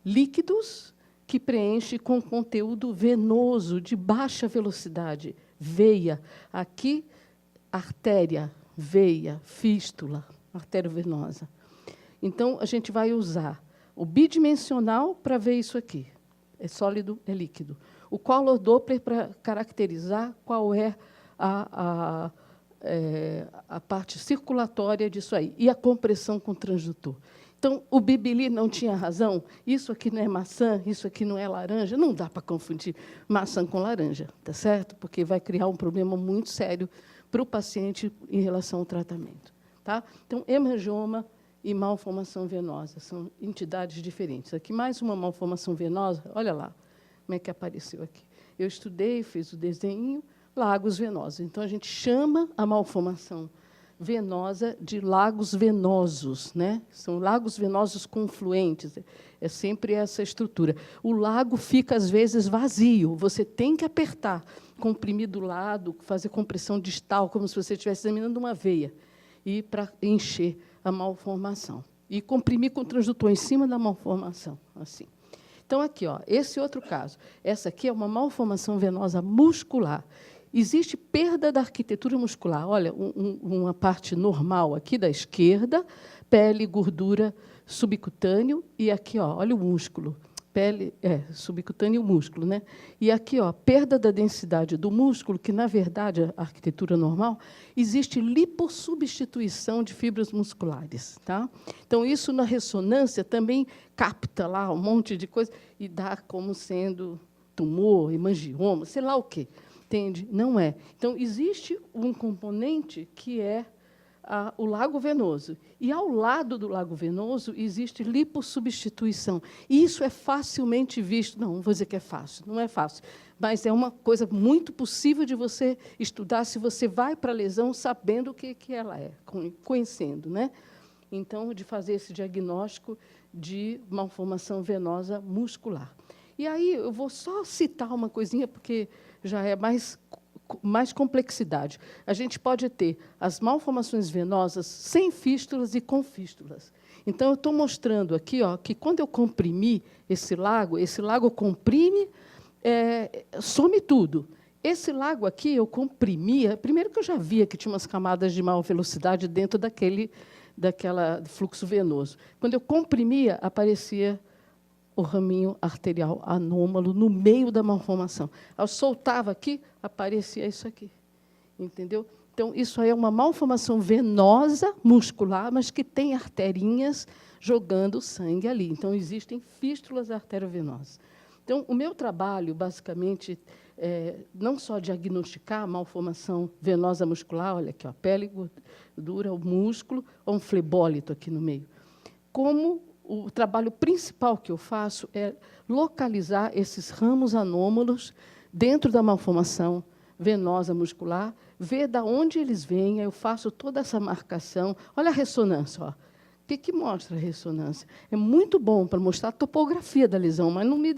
líquidos que preenche com conteúdo venoso de baixa velocidade. Veia. Aqui, artéria, veia, fístula, artéria venosa. Então, a gente vai usar o bidimensional para ver isso aqui. É sólido, é líquido. O Color Doppler para caracterizar qual é a parte circulatória disso aí. E a compressão com transdutor. Então, o Bibili não tinha razão. Isso aqui não é maçã, isso aqui não é laranja. Não dá para confundir maçã com laranja, tá certo? Porque vai criar um problema muito sério para o paciente em relação ao tratamento. Tá? Então, hemangioma e malformação venosa são entidades diferentes. Aqui, mais uma malformação venosa. Olha lá como é que apareceu aqui. Eu estudei, fiz o desenho, lagos venosos. Então, a gente chama a malformação venosa de lagos venosos, né? São lagos venosos confluentes, é sempre essa estrutura. O lago fica, às vezes, vazio, você tem que apertar, comprimir do lado, fazer compressão distal, como se você estivesse examinando uma veia, e para encher a malformação. E comprimir com o transdutor em cima da malformação, assim. Então, aqui, ó, esse outro caso. Essa aqui é uma malformação venosa muscular. Existe perda da arquitetura muscular. Olha, uma parte normal aqui da esquerda, pele, gordura, subcutâneo, e aqui, ó, olha o músculo. Pele, subcutâneo e o músculo, né? E aqui, ó, perda da densidade do músculo, que, na verdade, a arquitetura normal, existe lipossubstituição de fibras musculares. Tá? Então, isso na ressonância também capta lá um monte de coisa e dá como sendo tumor, hemangioma, sei lá o quê. Entende? Não é. Então, existe um componente que é o lago venoso. E, ao lado do lago venoso, existe lipossubstituição. E isso é facilmente visto. Não vou dizer que é fácil, não é fácil. Mas é uma coisa muito possível de você estudar se você vai para a lesão sabendo o que ela é, conhecendo. Né? Então, de fazer esse diagnóstico de malformação venosa muscular. E aí, eu vou só citar uma coisinha, porque já é mais complexidade. A gente pode ter as malformações venosas sem fístulas e com fístulas. Então, eu estou mostrando aqui, ó, que, quando eu comprimir esse lago comprime, some tudo. Esse lago aqui, eu comprimia... Primeiro que eu já via que tinha umas camadas de maior velocidade dentro daquela fluxo venoso. Quando eu comprimia, aparecia o raminho arterial anômalo no meio da malformação. Eu soltava aqui, aparecia isso aqui. Entendeu? Então, isso aí é uma malformação venosa, muscular, mas que tem arterinhas jogando sangue ali. Então, existem fístulas arteriovenosas. Então, o meu trabalho, basicamente, não só diagnosticar a malformação venosa muscular, olha aqui, ó, pele dura, o músculo, ou um flebólito aqui no meio, como o trabalho principal que eu faço é localizar esses ramos anômalos dentro da malformação venosa muscular, ver de onde eles vêm, eu faço toda essa marcação. Olha a ressonância, ó. O que mostra a ressonância? É muito bom para mostrar a topografia da lesão, mas não me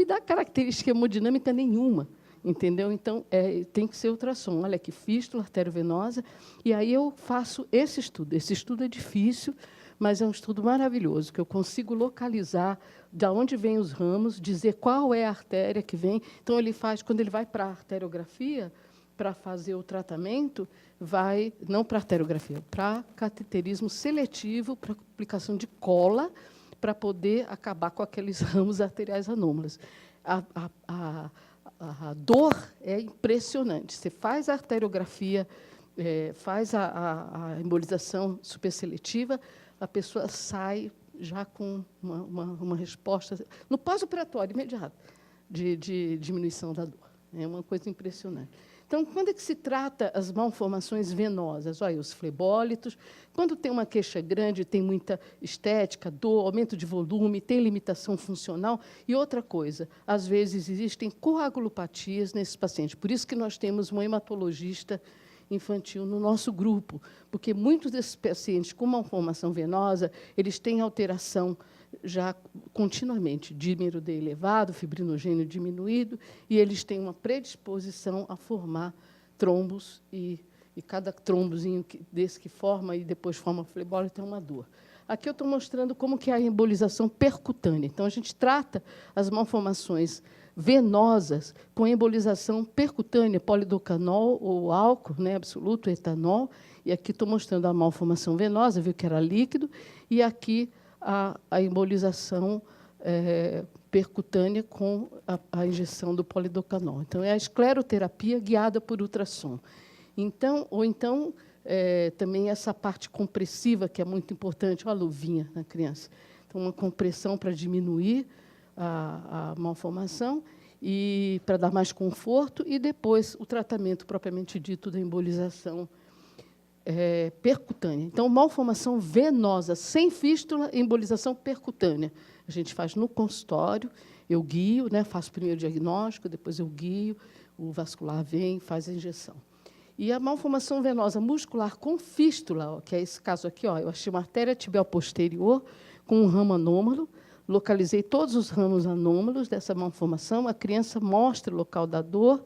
dá característica hemodinâmica nenhuma, entendeu? Então, tem que ser ultrassom. Olha aqui, fístula arteriovenosa, e aí eu faço esse estudo. Esse estudo é difícil, mas é um estudo maravilhoso, que eu consigo localizar de onde vêm os ramos, dizer qual é a artéria que vem. Então, ele faz, quando ele vai para a arteriografia, para fazer o tratamento, vai, não para arteriografia, para cateterismo seletivo, para aplicação de cola, para poder acabar com aqueles ramos arteriais anômalos. A dor é impressionante. Você faz a arteriografia, faz a embolização superseletiva, a pessoa sai já com uma resposta, no pós-operatório imediato, de diminuição da dor. É uma coisa impressionante. Então, quando é que se trata as malformações venosas? Olha, os flebólitos, quando tem uma queixa grande, tem muita estética, dor, aumento de volume, tem limitação funcional. E outra coisa, às vezes existem coagulopatias nesses pacientes. Por isso que nós temos um hematologista infantil no nosso grupo, porque muitos desses pacientes com malformação venosa, eles têm alteração já continuamente, dímero D elevado, fibrinogênio diminuído, e eles têm uma predisposição a formar trombos, e cada trombozinho desse que forma e depois forma flebólito tem uma dor. Aqui eu estou mostrando como que é a embolização percutânea. Então, a gente trata as malformações venosas com embolização percutânea, polidocanol ou álcool, né, absoluto, etanol. E aqui estou mostrando a malformação venosa, viu que era líquido, e aqui a embolização percutânea com a injeção do polidocanol. Então, é a escleroterapia guiada por ultrassom. Então, também essa parte compressiva, que é muito importante, olha a luvinha na criança. Então, uma compressão para diminuir a malformação e para dar mais conforto, e depois o tratamento propriamente dito da embolização percutânea. Então, malformação venosa, sem fístula, embolização percutânea. A gente faz no consultório, eu guio, né, faço primeiro o diagnóstico, depois eu guio, o vascular vem, faz a injeção. E a malformação venosa muscular com fístula, ó, que é esse caso aqui, ó, eu achei uma artéria tibial posterior com um ramo anômalo, localizei todos os ramos anômalos dessa malformação, a criança mostra o local da dor,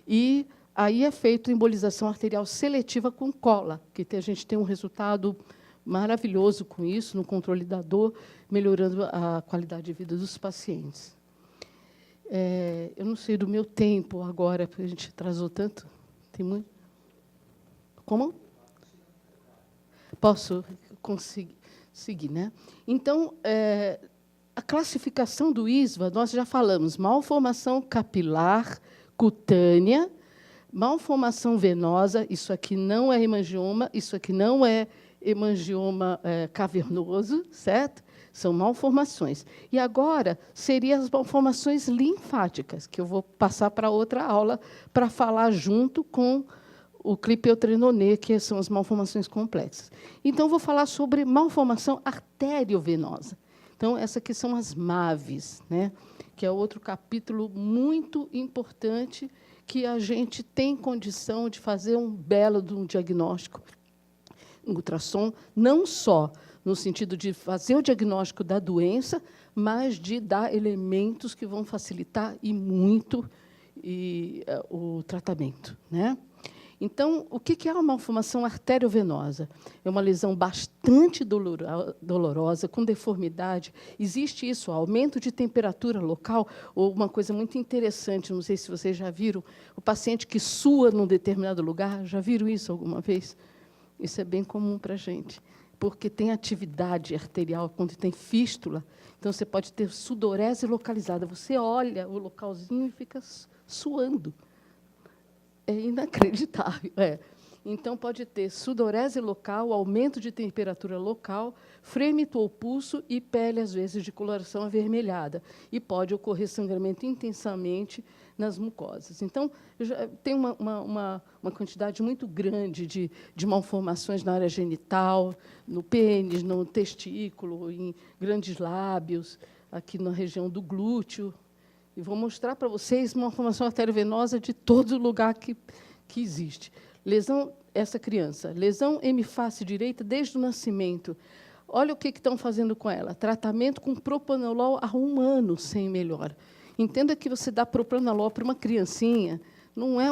e aí é feita embolização arterial seletiva com cola, que a gente tem um resultado maravilhoso com isso, no controle da dor, melhorando a qualidade de vida dos pacientes. Eu não sei do meu tempo agora, porque a gente atrasou tanto. Tem muito? Como? Posso conseguir seguir, né? Então, a classificação do ISVA, nós já falamos, malformação capilar, cutânea, malformação venosa, isso aqui não é hemangioma, isso aqui não é hemangioma cavernoso, certo? São malformações. E agora, seriam as malformações linfáticas, que eu vou passar para outra aula para falar junto com o clipeotrenonê, que são as malformações complexas. Então, vou falar sobre malformação arteriovenosa. Então, essas aqui são as MAVs, né? Que é outro capítulo muito importante, que a gente tem condição de fazer um belo de um diagnóstico em ultrassom, não só no sentido de fazer o diagnóstico da doença, mas de dar elementos que vão facilitar e muito o tratamento, né? Então, o que é uma malformação arteriovenosa? É uma lesão bastante dolorosa, com deformidade. Existe isso, aumento de temperatura local, ou uma coisa muito interessante, não sei se vocês já viram, o paciente que sua num determinado lugar, já viram isso alguma vez? Isso é bem comum para a gente, porque tem atividade arterial, quando tem fístula, então você pode ter sudorese localizada. Você olha o localzinho e fica suando. É inacreditável. Então, pode ter sudorese local, aumento de temperatura local, frêmito ou pulso e pele, às vezes, de coloração avermelhada. E pode ocorrer sangramento intensamente nas mucosas. Então, já tem uma quantidade muito grande de malformações na área genital, no pênis, no testículo, em grandes lábios, aqui na região do glúteo. E vou mostrar para vocês uma malformação arteriovenosa de todo lugar que existe. Lesão, essa criança, lesão hemiface direita desde o nascimento. Olha o que estão fazendo com ela. Tratamento com propranolol há 1 ano sem melhora. Entenda que você dá propranolol para uma criancinha, não é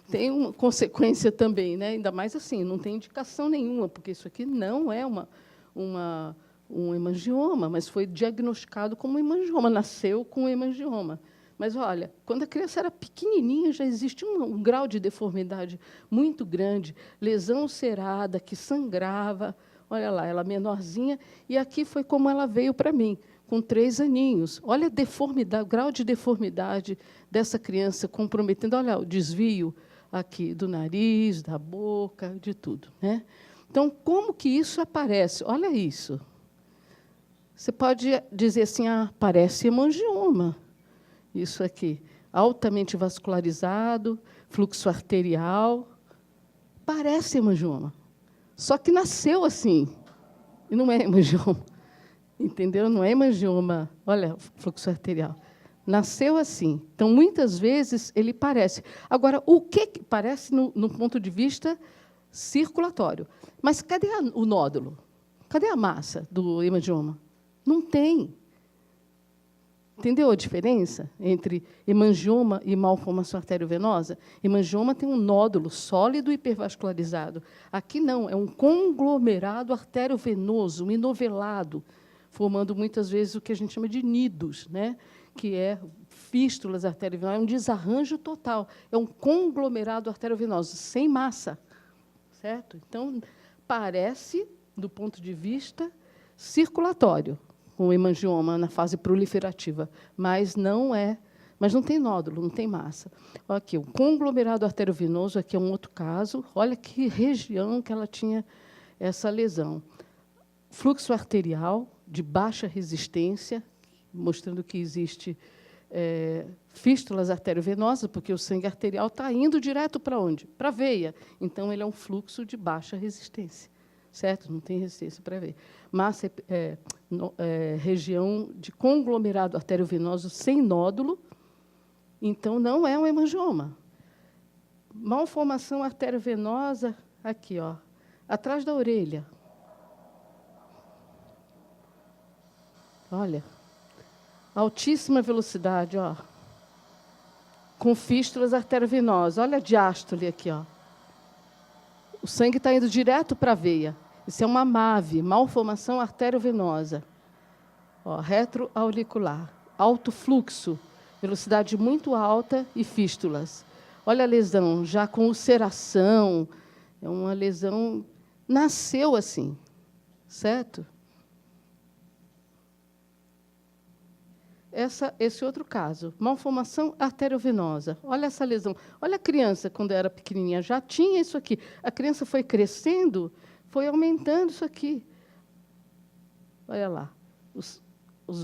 tem uma consequência também, né? Ainda mais assim, não tem indicação nenhuma, porque isso aqui não é um hemangioma, mas foi diagnosticado como hemangioma, nasceu com hemangioma. Mas, olha, quando a criança era pequenininha, já existia um grau de deformidade muito grande, lesão ulcerada, que sangrava. Olha lá, ela menorzinha, e aqui foi como ela veio para mim, com 3 aninhos. Olha a deformidade, o grau de deformidade dessa criança, comprometendo. Olha o desvio aqui do nariz, da boca, de tudo, né? Então, como que isso aparece? Olha isso. Você pode dizer assim, parece hemangioma. Isso aqui, altamente vascularizado, fluxo arterial, parece hemangioma. Só que nasceu assim, e não é hemangioma. Entendeu? Não é hemangioma. Olha, fluxo arterial. Nasceu assim. Então, muitas vezes, ele parece. Agora, o que parece no ponto de vista circulatório? Mas cadê o nódulo? Cadê a massa do hemangioma? Não tem. Entendeu a diferença entre hemangioma e malformação arteriovenosa? Hemangioma tem um nódulo sólido e hipervascularizado. Aqui não, é um conglomerado arteriovenoso, um enovelado, formando muitas vezes o que a gente chama de nidos, né? Que é fístulas arteriovenosas, é um desarranjo total, é um conglomerado arteriovenoso, sem massa. Certo? Então, parece, do ponto de vista circulatório, com hemangioma na fase proliferativa, mas não tem nódulo, não tem massa. Aqui, o conglomerado arteriovenoso, aqui é um outro caso. Olha que região que ela tinha essa lesão. Fluxo arterial de baixa resistência, mostrando que existe fístulas arteriovenosas, porque o sangue arterial está indo direto para onde? Para a veia. Então, ele é um fluxo de baixa resistência. Certo? Não tem resistência para ver. Massa região de conglomerado arteriovenoso sem nódulo, então não é um hemangioma. Malformação arteriovenosa, aqui, ó, atrás da orelha. Olha, altíssima velocidade, ó, com fístulas arteriovenosas. Olha a diástole aqui, ó. O sangue está indo direto para a veia. Isso é uma MAVE, malformação arteriovenosa. Ó, retroauricular. Alto fluxo, velocidade muito alta e fístulas. Olha a lesão, já com ulceração. É uma lesão... Nasceu assim, certo? Esse outro caso, malformação arteriovenosa. Olha essa lesão. Olha a criança, quando era pequenininha, já tinha isso aqui. A criança foi crescendo, foi aumentando isso aqui. Olha lá, os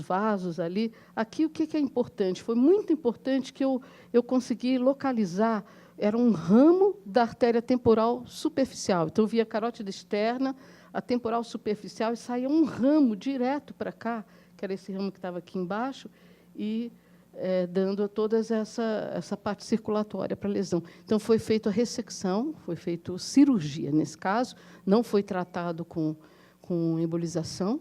vasos ali. Aqui, o que é importante? Foi muito importante que eu consegui localizar. Era um ramo da artéria temporal superficial. Então, eu via a carótida externa, a temporal superficial, e saía um ramo direto para cá, que era esse ramo que estava aqui embaixo, e dando toda essa parte circulatória para a lesão. Então, foi feita a ressecção, foi feita cirurgia, nesse caso, não foi tratado com embolização,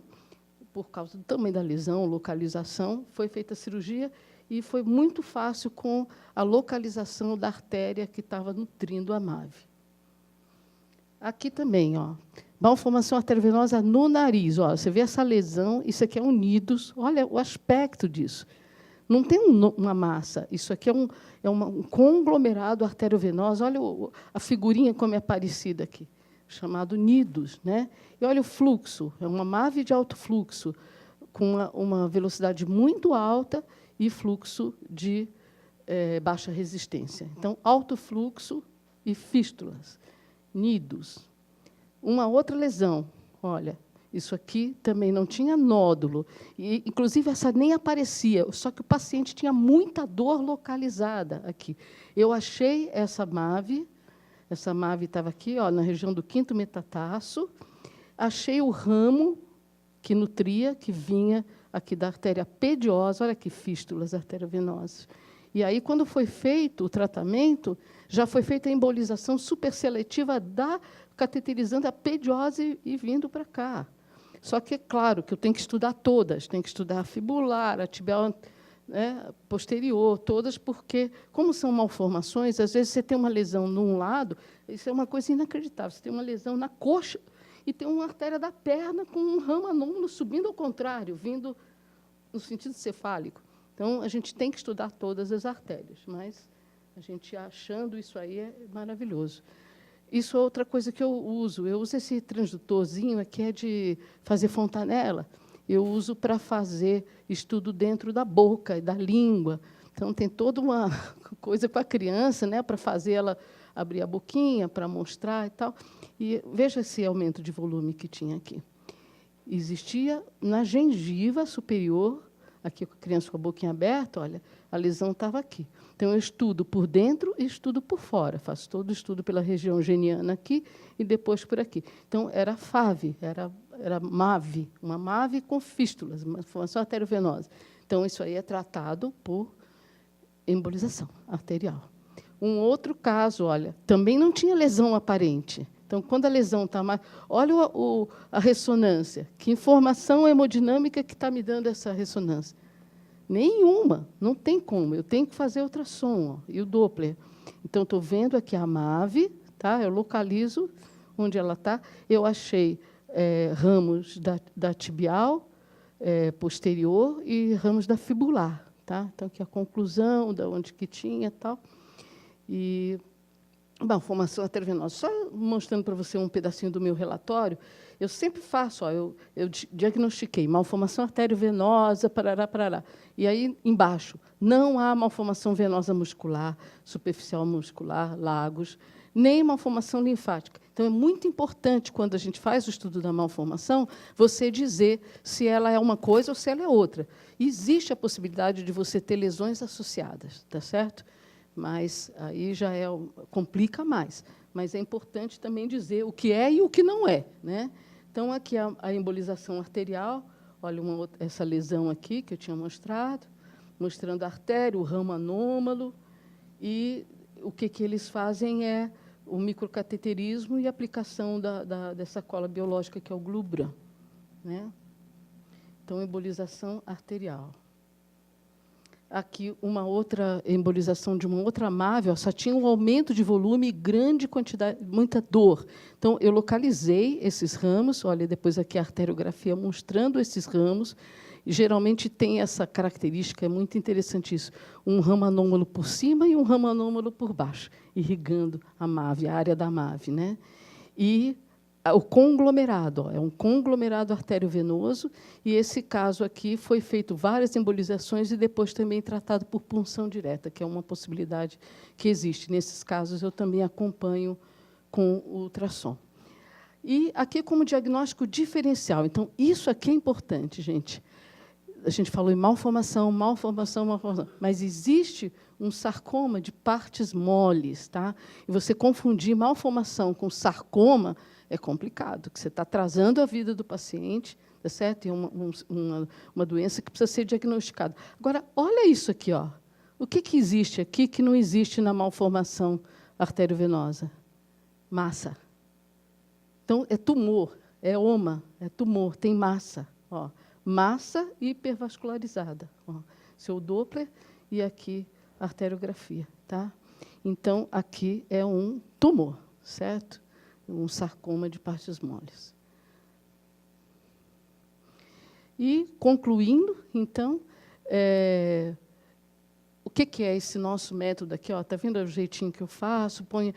por causa também da lesão, localização, foi feita a cirurgia e foi muito fácil com a localização da artéria que estava nutrindo a MAVE. Aqui também, ó, malformação arteriovenosa no nariz. Ó, você vê essa lesão, isso aqui é um nidus, olha o aspecto disso. Não tem uma massa, isso aqui é um conglomerado arteriovenoso. Olha a figurinha como é parecida aqui, chamado nidus, né? E olha o fluxo, é uma MAVE de alto fluxo, com uma velocidade muito alta e fluxo de baixa resistência. Então, alto fluxo e fístulas. nidos. Uma outra lesão, olha, isso aqui também não tinha nódulo, e, inclusive, essa nem aparecia, só que o paciente tinha muita dor localizada aqui. Eu achei essa MAVE estava aqui, ó, na região do 5º metatarso, achei o ramo que nutria, que vinha aqui da artéria pediosa, olha que fístulas arteriovenosas. E aí, quando foi feito o tratamento, já foi feita a embolização superseletiva cateterizando a pediose e vindo para cá. Só que é claro que eu tenho que estudar todas, tenho que estudar a fibular, a tibial, né, posterior, todas, porque, como são malformações, às vezes você tem uma lesão num lado, isso é uma coisa inacreditável, você tem uma lesão na coxa e tem uma artéria da perna com um ramo anômalo subindo ao contrário, vindo no sentido cefálico. Então, a gente tem que estudar todas as artérias, mas a gente achando isso aí é maravilhoso. Isso é outra coisa que eu uso. Eu uso esse transdutorzinho aqui, é de fazer fontanela. Eu uso para fazer estudo dentro da boca e da língua. Então, tem toda uma coisa para a criança, né, para fazer ela abrir a boquinha, para mostrar e tal. E veja esse aumento de volume que tinha aqui. Existia na gengiva superior, aqui com a criança com a boquinha aberta, olha, a lesão estava aqui. Então, eu estudo por dentro e estudo por fora. Faço todo o estudo pela região geniana aqui e depois por aqui. Então, era FAV, era MAVE, uma MAVE com fístulas, uma formação arteriovenosa. Então, isso aí é tratado por embolização arterial. Um outro caso, olha, também não tinha lesão aparente. Então, quando a lesão está mais... Olha a ressonância. Que informação hemodinâmica que está me dando essa ressonância? Nenhuma, não tem como. Eu tenho que fazer ultrassom, ó, e o Doppler. Então, estou vendo aqui a MAVE, tá? Eu localizo onde ela está. Eu achei ramos da tibial posterior e ramos da fibular. Tá? Então, aqui a conclusão, de onde que tinha tal. E... Bom, formação arteriovenosa. Só mostrando para você um pedacinho do meu relatório, eu sempre faço, ó, eu diagnostiquei malformação arteriovenosa, parará, parará. E aí, embaixo, não há malformação venosa muscular, superficial muscular, lagos, nem malformação linfática. Então, é muito importante, quando a gente faz o estudo da malformação, você dizer se ela é uma coisa ou se ela é outra. Existe a possibilidade de você ter lesões associadas, tá certo? Mas aí já complica mais. Mas é importante também dizer o que é e o que não é, né? Então, aqui a embolização arterial, olha essa lesão aqui que eu tinha mostrado, mostrando a artéria, o ramo anômalo, e o que eles fazem é o microcateterismo e a aplicação dessa cola biológica, que é o Glubran, né? Então, embolização arterial. Aqui, uma outra embolização de uma outra MAVE, ó, só tinha um aumento de volume e grande quantidade, muita dor. Então, eu localizei esses ramos, olha, depois aqui a arteriografia mostrando esses ramos, e geralmente tem essa característica, é muito interessante isso, um ramo anômalo por cima e um ramo anômalo por baixo, irrigando a MAVE, a área da MAVE, né? E o conglomerado, ó, é um conglomerado arteriovenoso, e esse caso aqui foi feito várias embolizações e depois também tratado por punção direta, que é uma possibilidade que existe. Nesses casos, eu também acompanho com o ultrassom. E aqui como diagnóstico diferencial. Então, isso aqui é importante, gente. A gente falou em malformação, mas existe um sarcoma de partes moles, tá? E você confundir malformação com sarcoma é complicado, porque você está atrasando a vida do paciente, tá certo? E uma doença que precisa ser diagnosticada. Agora, olha isso aqui, ó. O que existe aqui que não existe na malformação arteriovenosa? Massa. Então, é tumor, é oma, é tumor, tem massa, ó. Massa hipervascularizada. Ó. Seu Doppler e aqui a arteriografia. Tá? Então, aqui é um tumor, certo? Um sarcoma de partes moles. E, concluindo, então, o que é esse nosso método aqui? Está vendo o jeitinho que eu faço? Põe,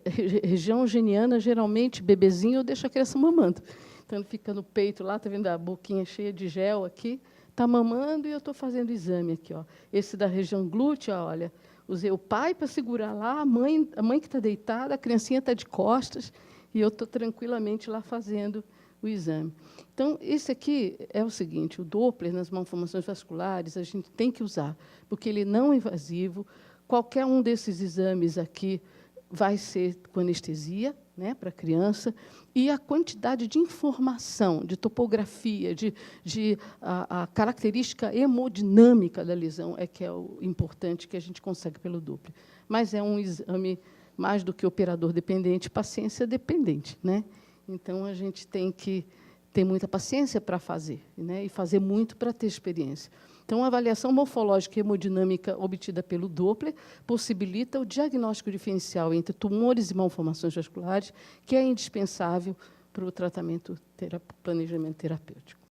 região geniana, geralmente, bebezinho, eu deixo a criança mamando. Então, ele fica no peito lá, está vendo a boquinha cheia de gel aqui, está mamando e eu estou fazendo exame aqui. Ó. Esse da região glútea, olha, usei o pai para segurar lá, a mãe que está deitada, a criancinha está de costas, e eu estou tranquilamente lá fazendo o exame. Então, esse aqui é o seguinte, o Doppler nas malformações vasculares, a gente tem que usar, porque ele não é invasivo, qualquer um desses exames aqui vai ser com anestesia, né, para a criança, e a quantidade de informação, de topografia, a característica hemodinâmica da lesão é que é o importante que a gente consegue pelo Doppler. Mas é um exame mais do que operador dependente, paciência dependente, né? Então, a gente tem que ter muita paciência para fazer, né, e fazer muito para ter experiência. Então, a avaliação morfológica e hemodinâmica obtida pelo Doppler possibilita o diagnóstico diferencial entre tumores e malformações vasculares, que é indispensável para o tratamento, planejamento terapêutico.